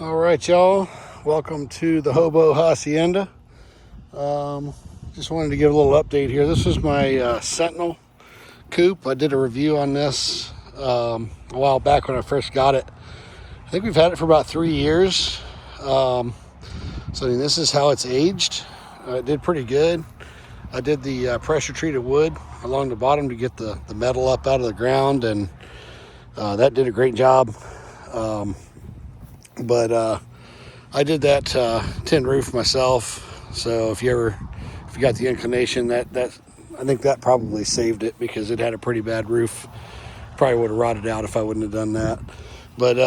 All right, y'all. Welcome to the Hobo Hacienda. Just wanted to give a little update here. This is my Sentinel Coop. I did a review on this a while back when I first got it. I think we've had it for about 3 years. So this is how it's aged. It did pretty good. I did the pressure treated wood along the bottom to get the metal up out of the ground, and that did a great job. But I did that tin roof myself. So if you got the inclination, that I think that probably saved it, because it had a pretty bad roof. Probably would have rotted out if I wouldn't have done that. But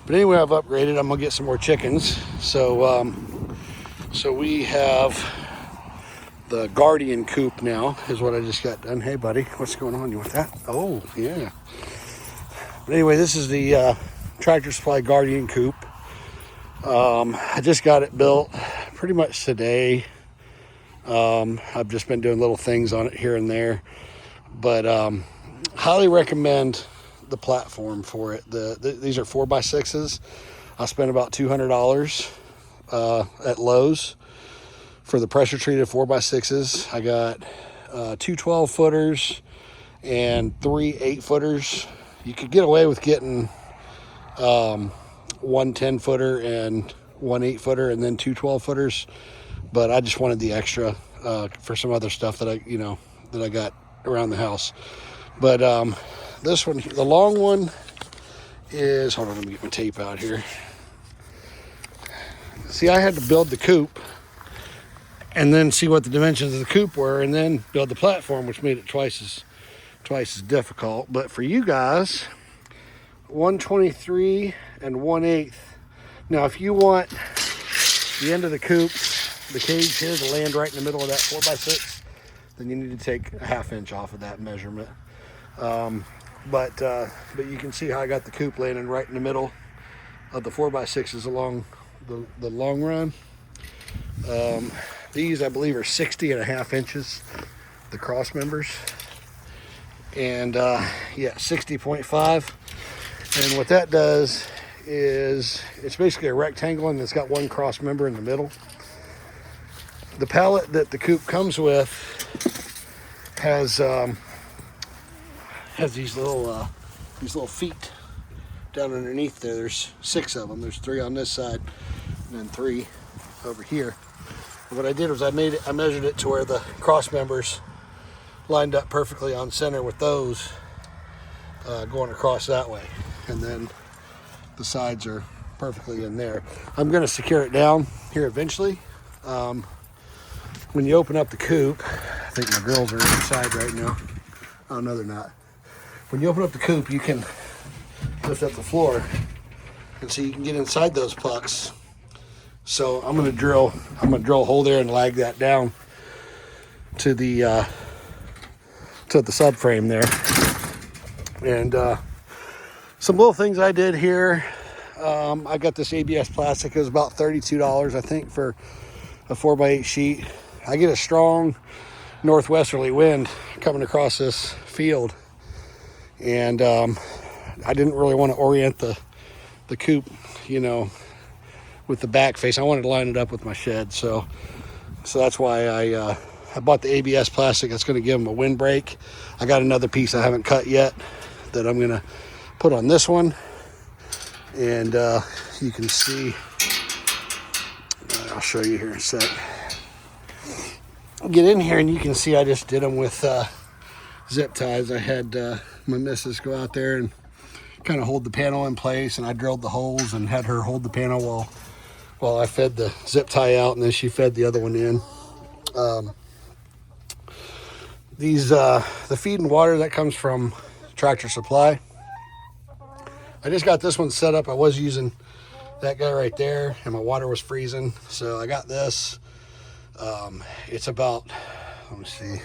anyway, I've upgraded. I'm gonna get some more chickens. So we have the Guardian Coop now, is what I just got done. Hey buddy, what's going on? You want that? Oh yeah. But anyway, this is the Tractor Supply Guardian Coop. I just got it built pretty much today. I've just been doing little things on it here and there, but highly recommend the platform for it. These are 4x6s. I spent about $200 at Lowe's for the pressure treated 4x6s. I got 2 12-footers and 3 8-footers. You could get away with getting 1 10-footer and 1 8-footer and then 2 12-footers, but I just wanted the extra for some other stuff that I got around the house. But this one, the long one, is, hold on, let me get my tape out here. See, I had to build the coop and then see what the dimensions of the coop were, and then build the platform, which made it twice as difficult. But for you guys, 123 and 1/8. Now, if you want the end of the coop, the cage here, to land right in the middle of that 4x6, then you need to take a 1/2 inch off of that measurement. But you can see how I got the coop landing right in the middle of the 4x6s along the long run. These, I believe, are 60 and 1/2 inches, the cross members. And yeah, 60.5. And what that does is, it's basically a rectangle, and it's got one cross member in the middle. The pallet that the coop comes with has these little feet down underneath there. There's 6 of them. There's 3 on this side and then 3 over here. And what I did was I measured it to where the cross members lined up perfectly on center, with those going across that way, and then the sides are perfectly in there. I'm going to secure it down here eventually. When you open up the coop, I think my girls are inside right now. Oh no, they're not. When you open up the coop, you can lift up the floor, and so you can get inside those pucks. So I'm going to drill a hole there and lag that down to the subframe there. And some little things I did here. I got this ABS plastic. It was about $32, I think, for a 4x8 sheet. I get a strong northwesterly wind coming across this field, and I didn't really want to orient the coop, with the back face. I wanted to line it up with my shed, so that's why I bought the ABS plastic. That's going to give them a windbreak. I got another piece I haven't cut yet that I'm going to put on this one, and you can see, I'll show you here in a sec. Get in here and you can see I just did them with zip ties. I had my missus go out there and kind of hold the panel in place, and I drilled the holes and had her hold the panel while I fed the zip tie out, and then she fed the other one in. The feed and water that comes from Tractor Supply. I just got this one set up. I was using that guy right there, and my water was freezing, so I got this. It's about, let me see,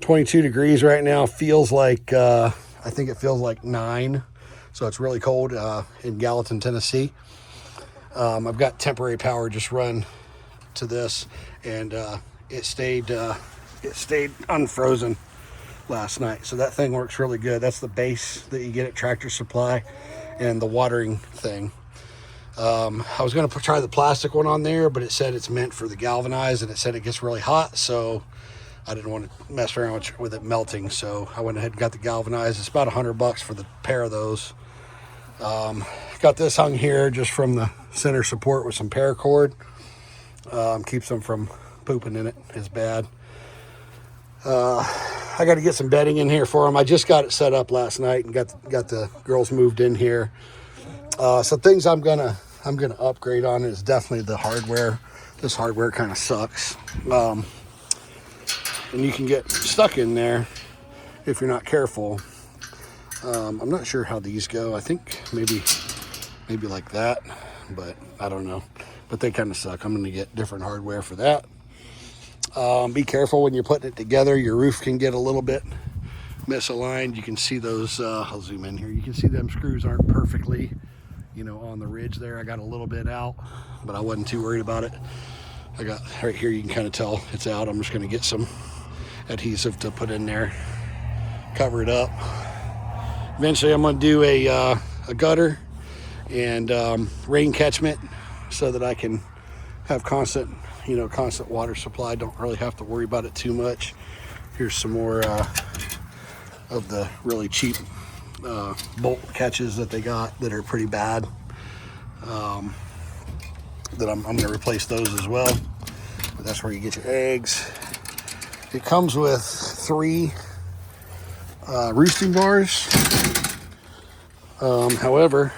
22 degrees right now. Feels like, I think it feels like 9. So it's really cold in Gallatin, Tennessee. I've got temporary power just run to this, and it stayed unfrozen last night. So that thing works really good. That's the base that you get at Tractor Supply, and the watering thing. I was going to try the plastic one on there, but it said it's meant for the galvanized, and it said it gets really hot, so I didn't want to mess around with it melting, so I went ahead and got the galvanized. It's about $100 for the pair of those. Got this hung here just from the center support with some paracord. Keeps them from pooping in it as bad. I got to get some bedding in here for them. I just got it set up last night and got the girls moved in here. So things I'm gonna upgrade on is definitely the hardware. This hardware kind of sucks, and you can get stuck in there if you're not careful. I'm not sure how these go. I think maybe like that, but I don't know. But they kind of suck. I'm gonna get different hardware for that. Be careful when you're putting it together. Your roof can get a little bit misaligned. You can see those. I'll zoom in here. You can see them screws aren't perfectly, on the ridge there. I got a little bit out, but I wasn't too worried about it. I got right here. You can kind of tell it's out. I'm just going to get some adhesive to put in there, cover it up. Eventually, I'm going to do a gutter and rain catchment so that I can have constant water supply. Don't really have to worry about it too much. Here's some more of the really cheap bolt catches that they got that are pretty bad. That I'm going to replace those as well. But that's where you get your eggs. It comes with 3 roosting bars. However,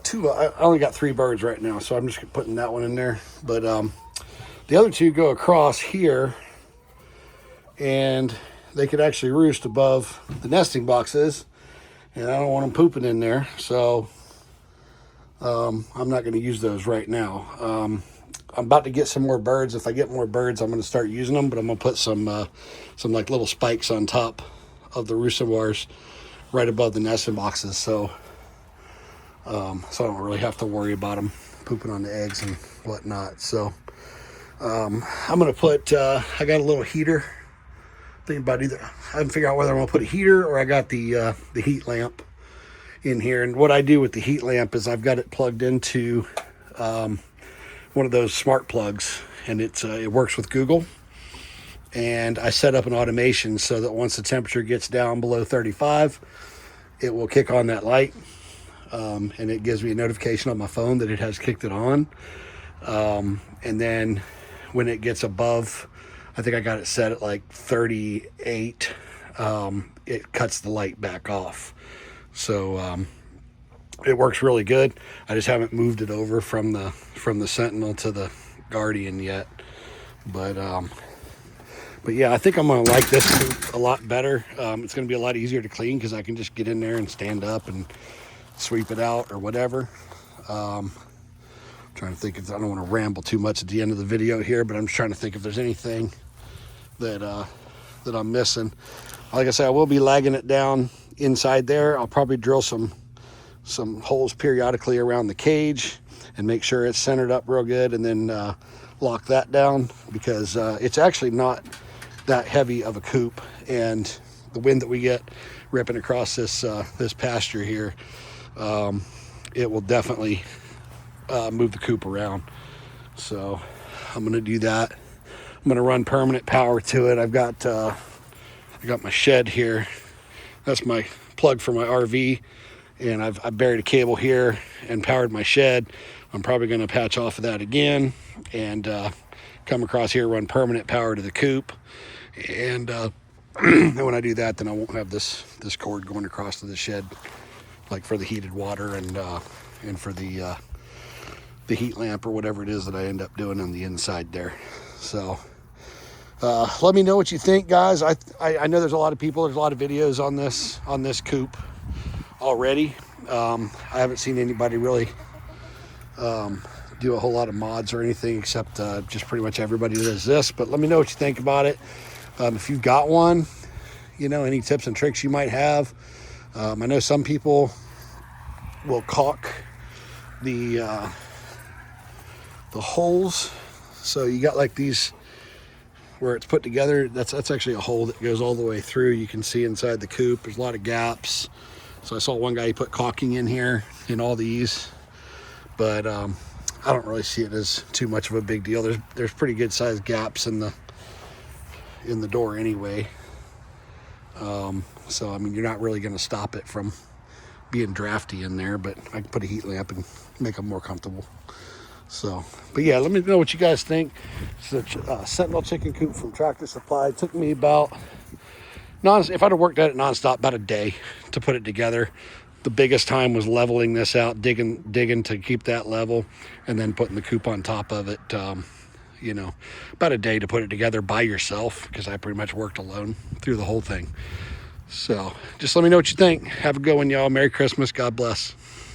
2. I only got 3 birds right now, so I'm just putting that one in there. But the other 2 go across here, and they could actually roost above the nesting boxes, and I don't want them pooping in there, so I'm not going to use those right now. I'm about to get some more birds. If I get more birds, I'm going to start using them, but I'm going to put some like little spikes on top of the roosting bars right above the nesting boxes, so I don't really have to worry about them pooping on the eggs and whatnot. So I'm going to put, I got a little heater. Thinking about either, I haven't figured out whether I'm going to put a heater or I got the heat lamp in here. And what I do with the heat lamp is I've got it plugged into one of those smart plugs, and it works with Google. And I set up an automation so that once the temperature gets down below 35, it will kick on that light. And it gives me a notification on my phone that it has kicked it on. And then when it gets above, I think I got it set at like 38, it cuts the light back off. So it works really good. I just haven't moved it over from the Sentinel to the Guardian yet. But yeah, I think I'm going to like this coop a lot better. It's going to be a lot easier to clean because I can just get in there and stand up and sweep it out or whatever. Trying to think, I don't want to ramble too much at the end of the video here, but I'm just trying to think if there's anything that I'm missing. Like I said, I will be lagging it down inside there. I'll probably drill some holes periodically around the cage and make sure it's centered up real good, and then lock that down because it's actually not that heavy of a coop, and the wind that we get ripping across this pasture here, it will definitely move the coop around. So I'm going to do that. I'm going to run permanent power to it. I got my shed here. That's my plug for my RV, and I buried a cable here and powered my shed. I'm probably going to patch off of that again and come across here, run permanent power to the coop, and and when I do that, then I won't have this cord going across to the shed, like for the heated water and for the heat lamp or whatever it is that I end up doing on the inside there. So let me know what you think, guys. I know there's a lot of videos on this coop already. I haven't seen anybody really do a whole lot of mods or anything except just pretty much everybody does this. But let me know what you think about it. If you've got one, any tips and tricks you might have. I know some people will caulk the holes, so you got like these where it's put together. That's actually a hole that goes all the way through. You can see inside the coop there's a lot of gaps. So I saw one guy, he put caulking in here in all these, but I don't really see it as too much of a big deal. There's pretty good sized gaps in the door anyway. So I mean, you're not really going to stop it from being drafty in there, but I can put a heat lamp and make them more comfortable. So, but yeah, let me know what you guys think. It's a Sentinel chicken coop from Tractor Supply. It took me about, if I'd have worked at it nonstop, about a day to put it together. The biggest time was leveling this out, digging to keep that level, and then putting the coop on top of it. You know, about a day to put it together by yourself, because I pretty much worked alone through the whole thing. So just let me know what you think. Have a good one, y'all. Merry Christmas. God bless.